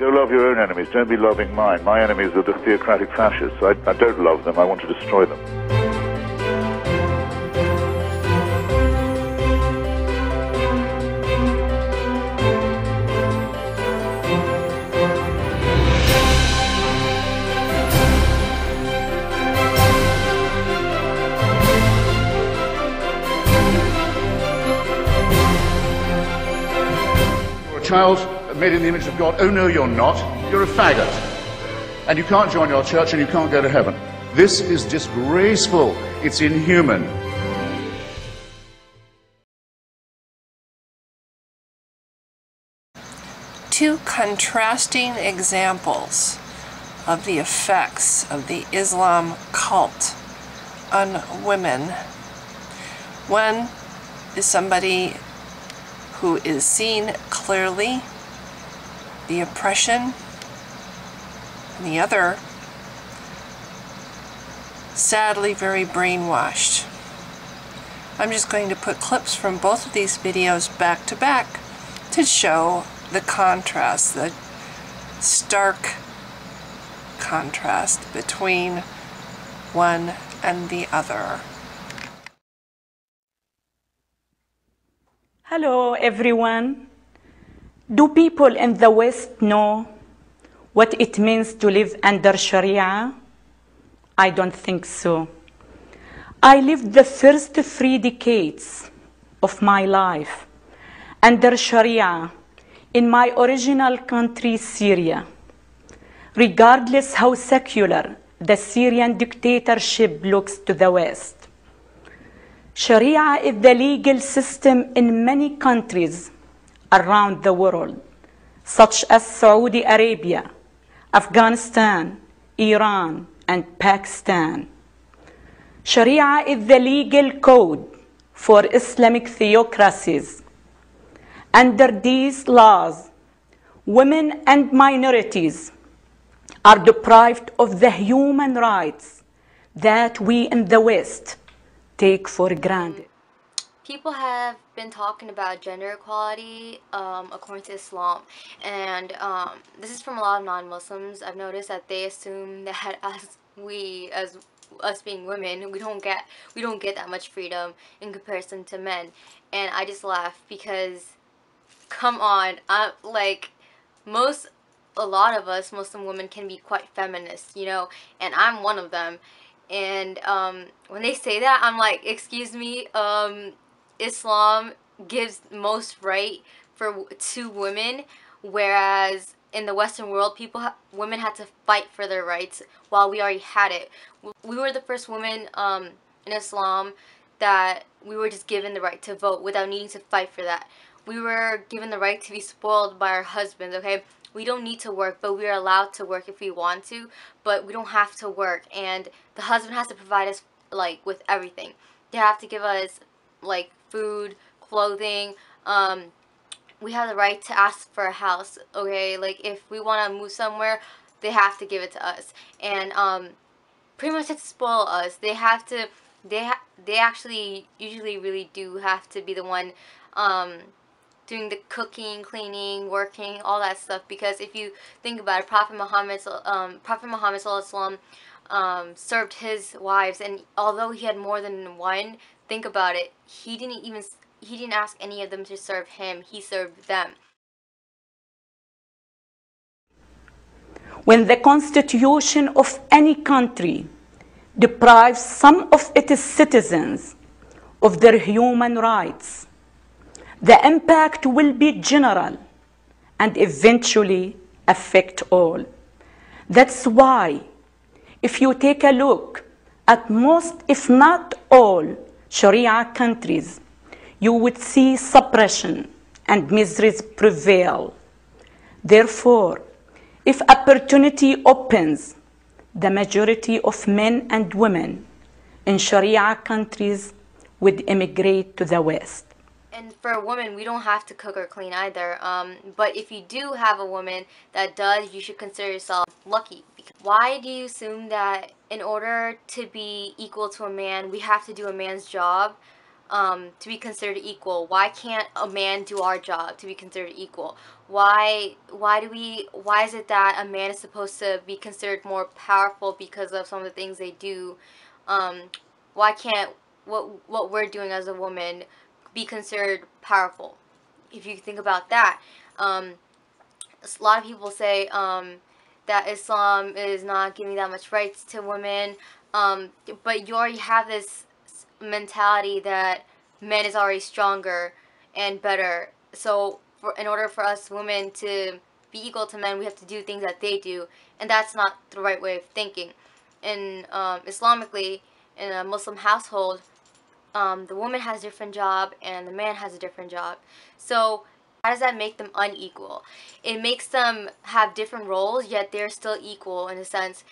Go love your own enemies. Don't be loving mine. My enemies are the theocratic fascists. I don't love them. I want to destroy them. Child made in the image of God. Oh no, you're not. You're a faggot. And you can't join your church and you can't go to heaven. This is disgraceful. It's inhuman. Two contrasting examples of the effects of the Islam cult on women. One is somebody who is seeing clearly the oppression, and the other, sadly, very brainwashed. I'm just going to put clips from both of these videos back to back to show the contrast, the stark contrast between one and the other. Hello everyone. Do people in the West know what it means to live under Sharia? I don't think so. I lived the first 3 decades of my life under Sharia in my original country, Syria. Regardless how secular the Syrian dictatorship looks to the West, Sharia is the legal system in many countries around the world, such as Saudi Arabia, Afghanistan, Iran, and Pakistan. Sharia is the legal code for Islamic theocracies. Under these laws, women and minorities are deprived of the human rights that we in the West take for granted. People have been talking about gender equality according to Islam, and this is from a lot of non-Muslims. I've noticed that they assume that as us being women, we don't get that much freedom in comparison to men, and I just laugh because, come on, a lot of us Muslim women can be quite feminist, you know, and I'm one of them. And when they say that, I'm like, excuse me, Islam gives most right to women, whereas in the Western world, women had to fight for their rights while we already had it. We were the first women in Islam that we were just given the right to vote without needing to fight for that. We were given the right to be spoiled by our husbands, okay? We don't need to work, but we are allowed to work if we want to, but we don't have to work. And the husband has to provide us, like, with everything. They have to give us, like, food, clothing. We have the right to ask for a house, okay? Like, if we want to move somewhere, they have to give it to us. And pretty much have to spoil us. They have to, they actually usually really do have to be the one doing the cooking, cleaning, working, all that stuff. Because if you think about it, Prophet Muhammad Sallallahu served his wives, and although he had more than one, think about it, he didn't ask any of them to serve him. He served them. When the constitution of any country deprives some of its citizens of their human rights, the impact will be general and eventually affect all. That's why, if you take a look at most, if not all, Sharia countries, you would see suppression and miseries prevail. Therefore, if opportunity opens, the majority of men and women in Sharia countries would immigrate to the West. And for a woman, we don't have to cook or clean either. But if you do have a woman that does, you should consider yourself lucky. Why do you assume that in order to be equal to a man, we have to do a man's job? to be considered equal? Why can't a man do our job to be considered equal? Why is it that a man is supposed to be considered more powerful because of some of the things they do? Why can't what we're doing as a woman be considered powerful? If you think about that, a lot of people say that Islam is not giving that much rights to women, but you already have this mentality that men is already stronger and better. So in order for us women to be equal to men, we have to do things that they do, and that's not the right way of thinking. In Islamically, in a Muslim household, the woman has a different job and the man has a different job. So how does that make them unequal? It makes them have different roles, yet they're still equal in a sense.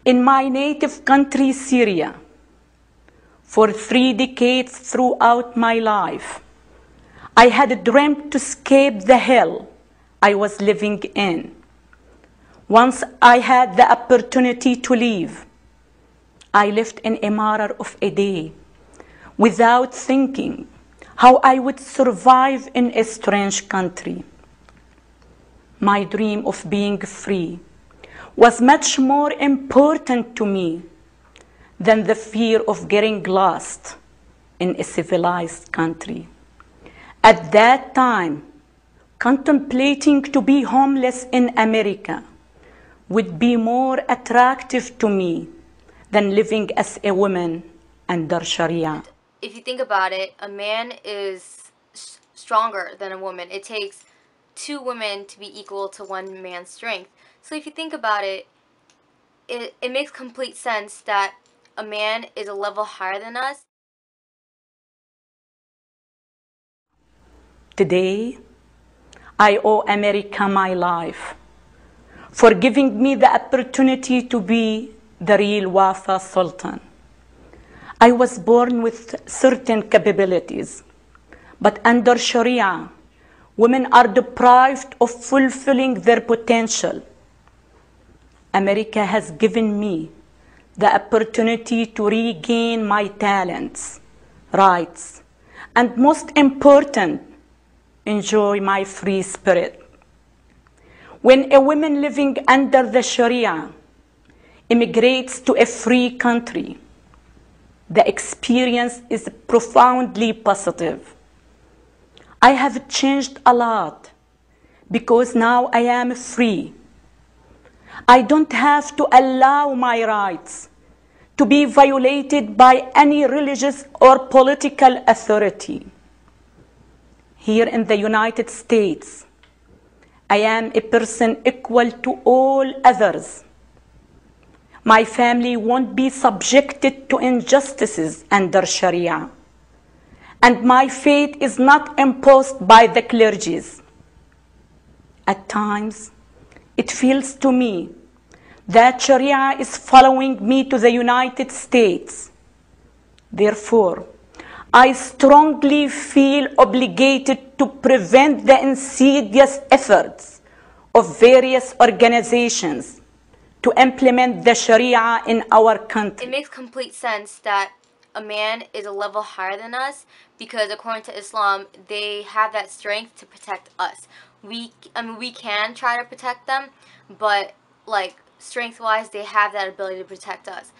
In my native country, Syria, for 3 decades throughout my life, I had dreamt to escape the hell I was living in. Once I had the opportunity to leave, I left in a matter of a day, without thinking how I would survive in a strange country. My dream of being free was much more important to me than the fear of getting lost in a civilized country. At that time, contemplating to be homeless in America would be more attractive to me than living as a woman under Sharia. If you think about it, a man is stronger than a woman. It takes 2 women to be equal to 1 man's strength. So if you think about it, it makes complete sense that a man is a level higher than us. Today, I owe America my life for giving me the opportunity to be the real Wafa Sultan. I was born with certain capabilities, but under Sharia, women are deprived of fulfilling their potential. America has given me the opportunity to regain my talents, rights, and most important, enjoy my free spirit. When a woman living under the Sharia immigrates to a free country, the experience is profoundly positive. I have changed a lot because now I am free. I don't have to allow my rights to be violated by any religious or political authority. Here in the United States, I am a person equal to all others. My family won't be subjected to injustices under Sharia, and my fate is not imposed by the clergies. At times, it feels to me that Sharia is following me to the United States. Therefore, I strongly feel obligated to prevent the insidious efforts of various organizations to implement the Sharia in our country. It makes complete sense that a man is a level higher than us because according to Islam, they have that strength to protect us. We can try to protect them, but like strength-wise, they have that ability to protect us.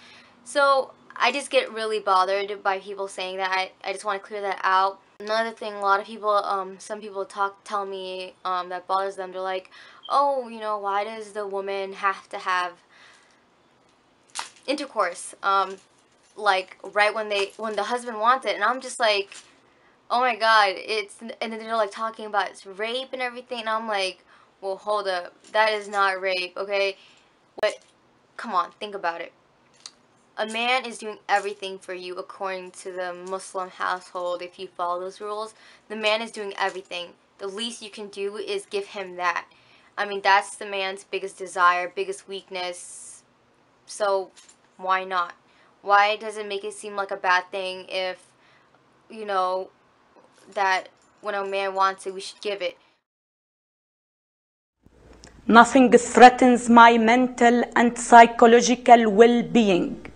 So I just get really bothered by people saying that. I just want to clear that out. Another thing, a lot of people, some people tell me that bothers them. They're like, oh, you know, why does the woman have to have intercourse, like right when the husband wants it? And I'm just like, oh my god, and then they're like talking about it's rape and everything, and I'm like, well, hold up, that is not rape, okay? But come on, think about it. A man is doing everything for you according to the Muslim household. If you follow those rules, the man is doing everything. The least you can do is give him that. I mean, that's the man's biggest desire, biggest weakness. So why not? Why does it make it seem like a bad thing if, you know, that when a man wants it, we should give it? Nothing threatens my mental and psychological well-being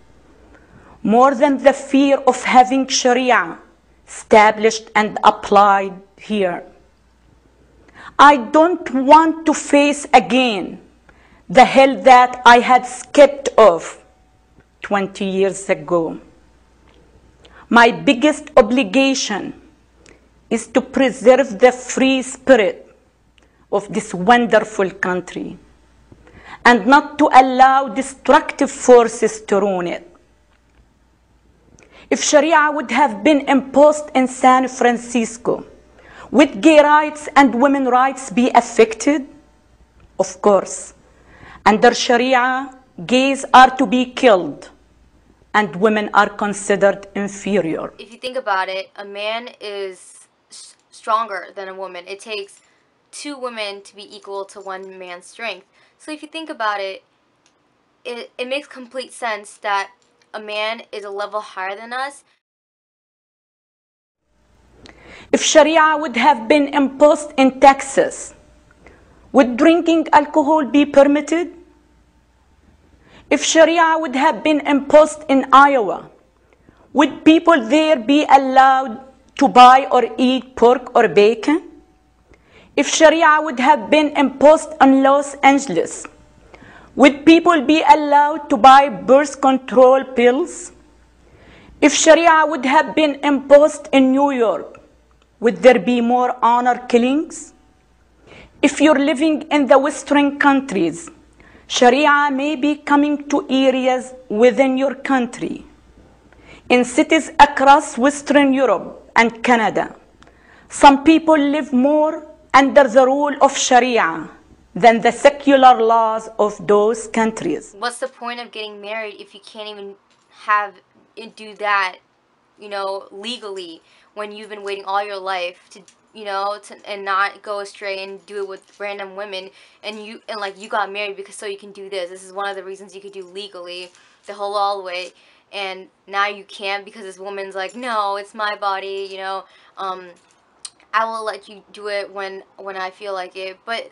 more than the fear of having Sharia established and applied here. I don't want to face again the hell that I had skipped off 20 years ago. My biggest obligation is to preserve the free spirit of this wonderful country and not to allow destructive forces to ruin it. If Sharia would have been imposed in San Francisco, would gay rights and women's rights be affected? Of course. Under Sharia, gays are to be killed and women are considered inferior. If you think about it, a man is stronger than a woman. It takes 2 women to be equal to 1 man's strength. So if you think about it, it makes complete sense that a man is a level higher than us. If Sharia would have been imposed in Texas, would drinking alcohol be permitted? If Sharia would have been imposed in Iowa, would people there be allowed to buy or eat pork or bacon? If Sharia would have been imposed in Los Angeles, would people be allowed to buy birth control pills? If Sharia would have been imposed in New York, would there be more honor killings? If you're living in the Western countries, Sharia may be coming to areas within your country. In cities across Western Europe and Canada, some people live more under the rule of Sharia than the secular laws of those countries. What's the point of getting married if you can't even do that, legally, when you've been waiting all your life to, and not go astray and do it with random women, and you got married because so you can do this. This is one of the reasons you could do legally, the halal way, and now you can't because this woman's like, no, it's my body, I will let you do it when I feel like it. But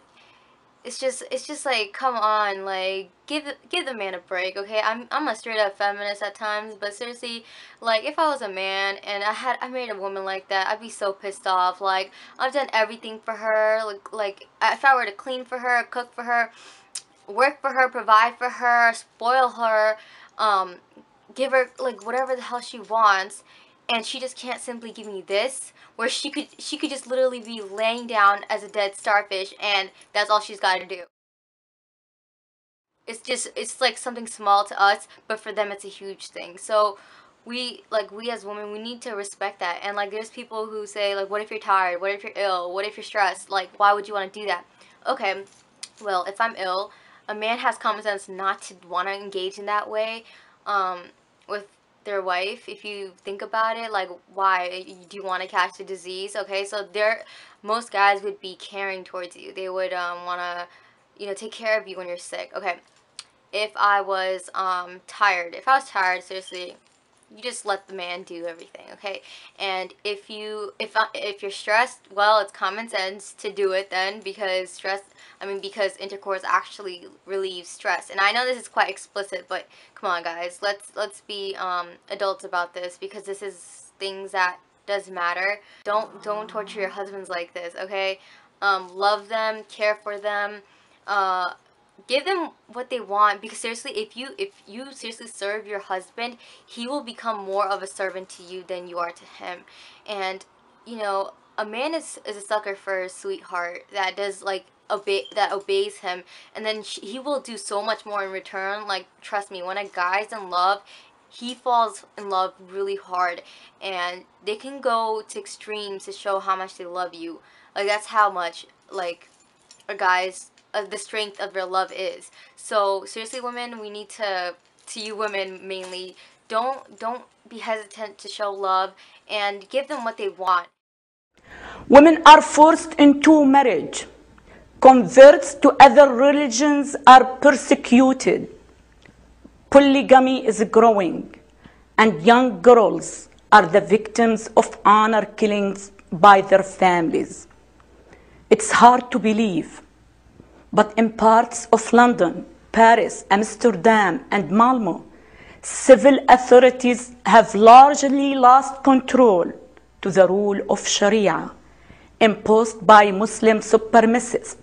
it's just like, come on, like, give the man a break, okay? I'm a straight up feminist at times, but seriously, like, if I was a man and I married a woman like that, I'd be so pissed off. Like, I've done everything for her, like if I were to clean for her, cook for her, work for her, provide for her, spoil her, give her like whatever the hell she wants, and she just can't simply give me this, where she could just literally be laying down as a dead starfish, and that's all she's got to do. It's like something small to us, but for them it's a huge thing. So we as women, we need to respect that. And like, there's people who say, like, what if you're tired? What if you're ill? What if you're stressed? Like, why would you want to do that? Okay, well, if I'm ill, a man has common sense not to want to engage in that way with their wife. If you think about it, like, why do you want to catch the disease? Okay, so most guys would be caring towards you. They would want to, take care of you when you're sick. Okay, if I was tired, seriously, you just let the man do everything, okay? And if you're stressed, well, it's common sense to do it then, because because intercourse actually relieves stress. And I know this is quite explicit, but come on, guys, let's be adults about this, because this is things that does matter. Don't torture your husbands like this, okay? Love them, care for them, give them what they want, because seriously, if you seriously serve your husband, he will become more of a servant to you than you are to him. And a man is a sucker for a sweetheart that does that obeys him, and then he will do so much more in return. Like, trust me, when a guy's in love, he falls in love really hard, and they can go to extremes to show how much they love you. Like, that's how much a guy's the strength of their love is. So seriously, women, we need to you women mainly, don't be hesitant to show love and give them what they want. Women are forced into marriage. Converts to other religions are persecuted. Polygamy is growing, and young girls are the victims of honor killings by their families. It's hard to believe, But in parts of London, Paris, Amsterdam, and Malmo, civil authorities have largely lost control to the rule of Sharia imposed by Muslim supremacists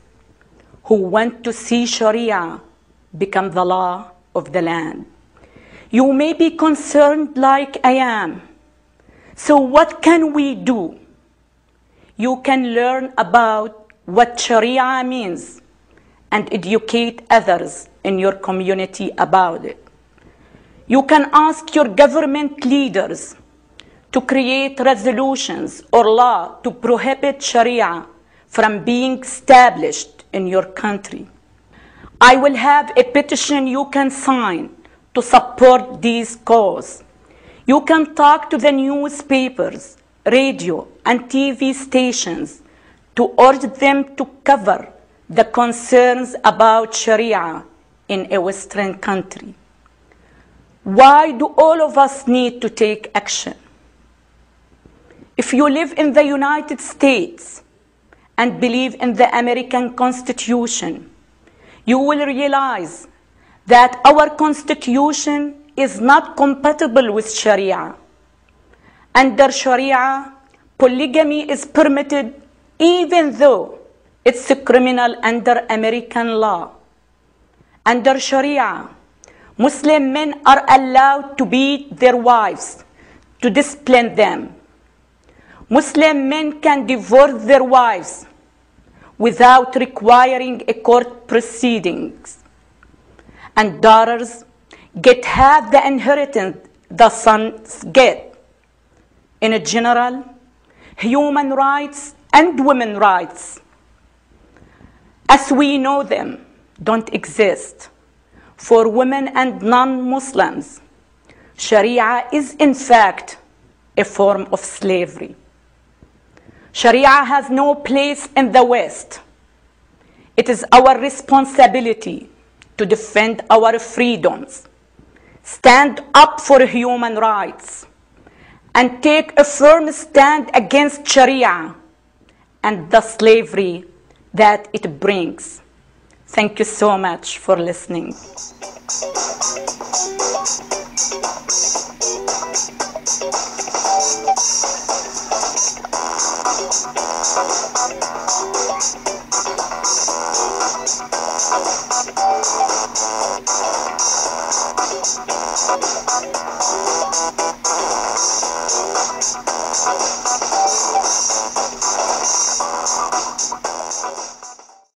who want to see Sharia become the law of the land. You may be concerned like I am. So what can we do? You can learn about what Sharia means and educate others in your community about it. You can ask your government leaders to create resolutions or law to prohibit Sharia from being established in your country. I will have a petition you can sign to support this cause. You can talk to the newspapers, radio, and TV stations to urge them to cover the concerns about Sharia in a Western country. Why do all of us need to take action? If you live in the United States and believe in the American Constitution, you will realize that our Constitution is not compatible with Sharia. Under Sharia, polygamy is permitted even though it's criminal under American law. Under Sharia, Muslim men are allowed to beat their wives to discipline them. Muslim men can divorce their wives without requiring a court proceedings. And daughters get half the inheritance the sons get. In general, human rights and women's rights, as we know them, don't exist for women and non-Muslims. Sharia is in fact a form of slavery. Sharia has no place in the West. It is our responsibility to defend our freedoms, stand up for human rights, and take a firm stand against Sharia and the slavery that it brings. Thank you so much for listening.